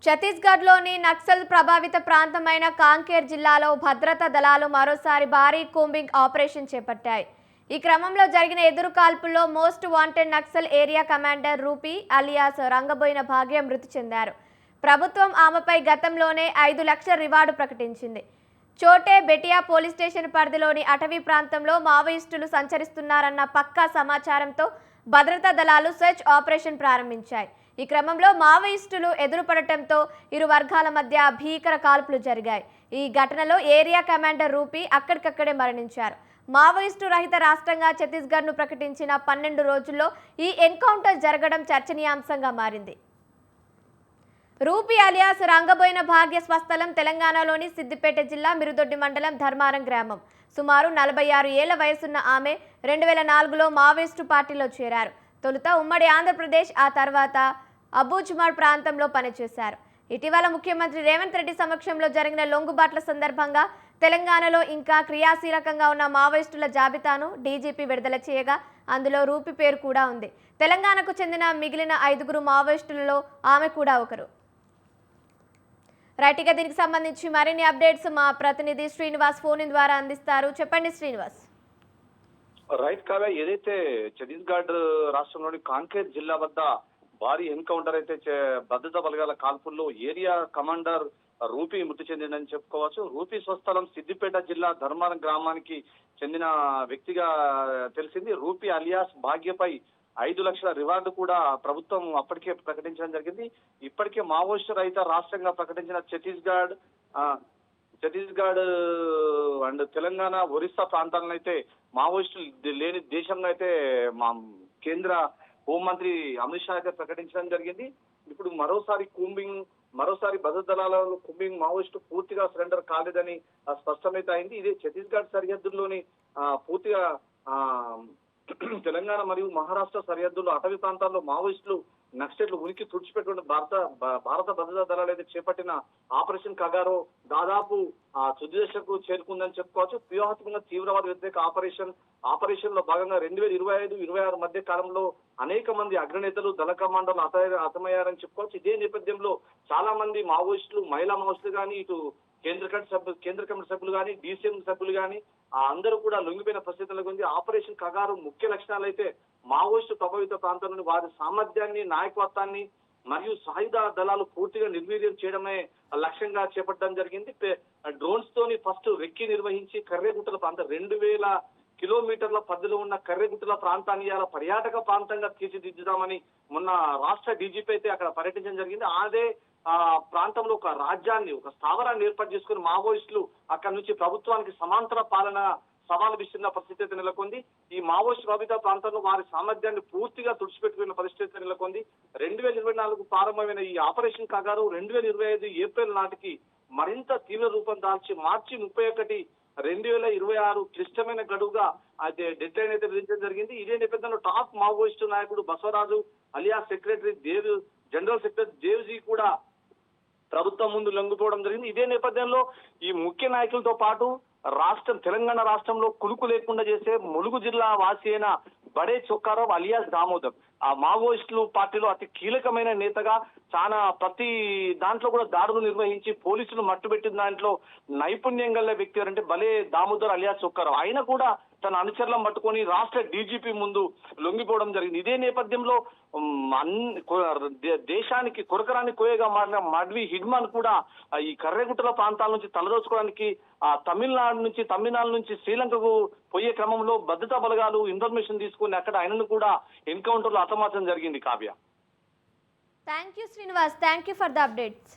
ఛత్తీస్గఢ్లోని నక్సల్ ప్రభావిత ప్రాంతమైన కాంకేర్ జిల్లాలో భద్రతా దళాలు మరోసారి భారీ కూంబింగ్ ఆపరేషన్ చేపట్టాయి. ఈ క్రమంలో జరిగిన ఎదురు కాల్పుల్లో most wanted Naxal area commander Rupi alias Rangaboina Bhagya మృతి చెందారు. ప్రభుత్వం ఆమెపై గతంలోనే 5 లక్షల రివార్డు ప్రకటించింది. చోటే బెటియా పోలీస్ స్టేషన్ పరిధిలోని అటవీ ప్రాంతంలో మావోయిస్టులు సంచరిస్తున్నారన్న పక్కా సమాచారంతో భద్రతా దళాలు సెర్చ్ ఆపరేషన్ ప్రారంభించాయి. ఈ క్రమంలో మావోయిస్టులు ఎదురుపడటంతో ఇరు వర్గాల మధ్య భీకర కాల్పులు జరిగాయి. ఈ ఘటనలో ఏరియా కమాండర్ రూపీ అక్కడికక్కడే మరణించారు. మావోయిస్టు రహిత రాష్ట్రంగా ఛత్తీస్గఢ్ను ప్రకటించిన 12 రోజుల్లో ఈ ఎన్కౌంటర్ జరగడం చర్చనీయాంశంగా మారింది. రూపీ అలియాస్ రంగబోయిన భాగ్య స్వస్థలం తెలంగాణలోని సిద్దిపేట జిల్లా మిరుదొడ్డి మండలం ధర్మారం గ్రామం. సుమారు 46 ఏళ్ల వయసున్న ఆమె 2004లో మావోయిస్టు పార్టీలో చేరారు. తొలుత ఉమ్మడి ఆంధ్రప్రదేశ్, ఆ తర్వాత అబూజ్మాడ్ ప్రాంతంలో పనిచేశారు. ఇటీవల ముఖ్యమంత్రి రేవంత్ రెడ్డి సమక్షంలో జరిగిన లొంగుబాట్ల సందర్భంగా తెలంగాణలో ఇంకా క్రియాశీలకంగా ఉన్న మావోయిస్టుల జాబితాను డీజీపీ విడుదల చేయగా అందులో రూపీ పేరు కూడా ఉంది. తెలంగాణకు చెందిన మిగిలిన 5గురు మావోయిస్టులలో ఆమె కూడా ఒకరు. రైట్గా దీనికి సంబంధించి మరిన్ని అప్డేట్స్ మా ప్రతినిధి శ్రీనివాస్ ఫోన్ ద్వారా అందిస్తారు. చెప్పండి శ్రీనివాస్. రైట్ కాగా ఏదైతే ఛత్తీస్గఢ్ రాష్ట్రంలోని కాంకేర్ జిల్లా వద్ద భారీ ఎన్కౌంటర్ అయితే భద్రతా బలగాల కాల్పుల్లో ఏరియా కమాండర్ రూపీ మృతి చెందిందని చెప్పుకోవచ్చు. రూపీ స్వస్థలం సిద్దిపేట జిల్లా ధర్మారం గ్రామానికి చెందిన వ్యక్తిగా తెలిసింది. రూపీ అలియాస్ భాగ్యపై 5 లక్షల రివార్డు కూడా ప్రభుత్వం అప్పటికే ప్రకటించడం జరిగింది. ఇప్పటికే మావోయిస్టు రహిత రాష్ట్రంగా ప్రకటించిన ఛత్తీస్గఢ్ అండ్ తెలంగాణ, ఒరిస్సా ప్రాంతాలను అయితే మావోయిస్టులు లేని దేశంగా అయితే మా కేంద్ర హోంమంత్రి అమిత్ షా అయితే ప్రకటించడం జరిగింది. ఇప్పుడు మరోసారి భద్రతా దళాలలో కుంబింగ్ మావోయిస్టు పూర్తిగా సరెండర్ కాలేదని స్పష్టమైతే అయింది. ఇదే ఛత్తీస్గఢ్ సరిహద్దుల్లోని పూర్తిగా తెలంగాణ మరియు మహారాష్ట్ర సరిహద్దుల్లో అటవీ ప్రాంతాల్లో మావోయిస్టులు నక్సలైట్లు ఉనికి తుడిచిపెట్టిన భారత భద్రతా దళాలు అయితే చేపట్టిన ఆపరేషన్ కగారో దాదాపు తుది దశకు చేరుకుందని చెప్పుకోవచ్చు. వ్యూహాత్మకంగా తీవ్రవాద వ్యతిరేక ఆపరేషన్ లో భాగంగా 2025-26 మధ్య కాలంలో అనేక మంది అగ్రనేతలు, దళ కమాండర్లు హతమయ్యారని చెప్పుకోవచ్చు. ఇదే నేపథ్యంలో చాలా మంది మావోయిస్టులు, మహిళా మావోయిస్టులు కానీ, ఇటు కేంద్ర కమిటీ సభ్యులు కానీ, డీసీఎం సభ్యులు కానీ అందరూ కూడా లొంగిపోయిన పరిస్థితులకు ఉంది. ఆపరేషన్ కగారు ముఖ్య లక్షణాలు అయితే మావోయిస్టు ప్రభావిత ప్రాంతంలోని వారి సామర్థ్యాన్ని, నాయకత్వాన్ని మరియు సాయుధ దళాలు పూర్తిగా నిర్వీర్యం చేయడమే లక్ష్యంగా చేపట్టడం జరిగింది. డ్రోన్స్ తోని ఫస్ట్ రెక్కి నిర్వహించి కర్రెగుట్టల ప్రాంతం 2000 కిలోమీటర్ల పరిధిలో ఉన్న కర్రెగుట్టల ప్రాంతాన్ని ఇలా పర్యాటక ప్రాంతంగా తీర్చిదిద్దుదామని మొన్న రాష్ట్ర డీజీపీ అయితే అక్కడ పర్యటించడం జరిగింది. అదే ప్రాంతంలో ఒక రాజ్యాన్ని, ఒక స్థావరాన్ని ఏర్పాటు చేసుకుని మావోయిస్టులు అక్కడ నుంచి ప్రభుత్వానికి సమాంతర పాలన సవాలు విస్తున్న పరిస్థితి అయితే నెలకొంది. ఈ మావోయిస్ట్ ప్రభావిత ప్రాంతంలో వారి సామర్థ్యాన్ని పూర్తిగా తుడిచిపెట్టుకున్న పరిస్థితి నెలకొంది. 2024 ప్రారంభమైన ఈ ఆపరేషన్ కగారు 2025 ఏప్రిల్ నాటికి మరింత తీవ్ర రూపం దాల్చి మార్చి 31, 2026 క్లిష్టమైన గడువుగా అదే డెడ్ లైన్ అయితే విధించడం జరిగింది. ఇదే నేపథ్యంలో టాప్ మావోయిస్టు నాయకుడు Basavaraju alias general secretary Devji కూడా ప్రభుత్వం ముందు లొంగిపోవడం జరిగింది. ఇదే నేపథ్యంలో ఈ ముఖ్య నాయకులతో పాటు తెలంగాణ రాష్ట్రంలో కులుకు లేకుండా చేసే ములుగు జిల్లా వాసి అయిన బడే చొక్కారావు అలియాస్ దామోదర్ ఆ మావోయిస్టులు పార్టీలో అతి కీలకమైన నేతగా చాలా ప్రతి దాంట్లో కూడా దాడులు నిర్వహించి పోలీసులు మట్టుబెట్టిన దాంట్లో నైపుణ్యం గల వ్యక్తి అంటే బలే దామోదర్ అలియాస్ చొక్కారావు. ఆయన కూడా తన అనుచరులను పట్టుకొని రాష్ట్ర డీజీపీ ముందు లొంగిపోవడం జరిగింది. ఇదే నేపథ్యంలో దేశానికి కొరకరాని కోయగా మారిన మడ్వి హిడ్మాన్ కూడా ఈ కర్రెగుట్టల ప్రాంతాల నుంచి తలదోచుకోవడానికి తమిళనాడు నుంచి శ్రీలంకకు పోయే క్రమంలో భద్రతా బలగాలు ఇన్ఫర్మేషన్ తీసుకుని అక్కడ ఆయనను కూడా ఎన్కౌంటర్ లో హతమార్చడం జరిగింది. Kavya. Thank you Srinivas, thank you for the updates.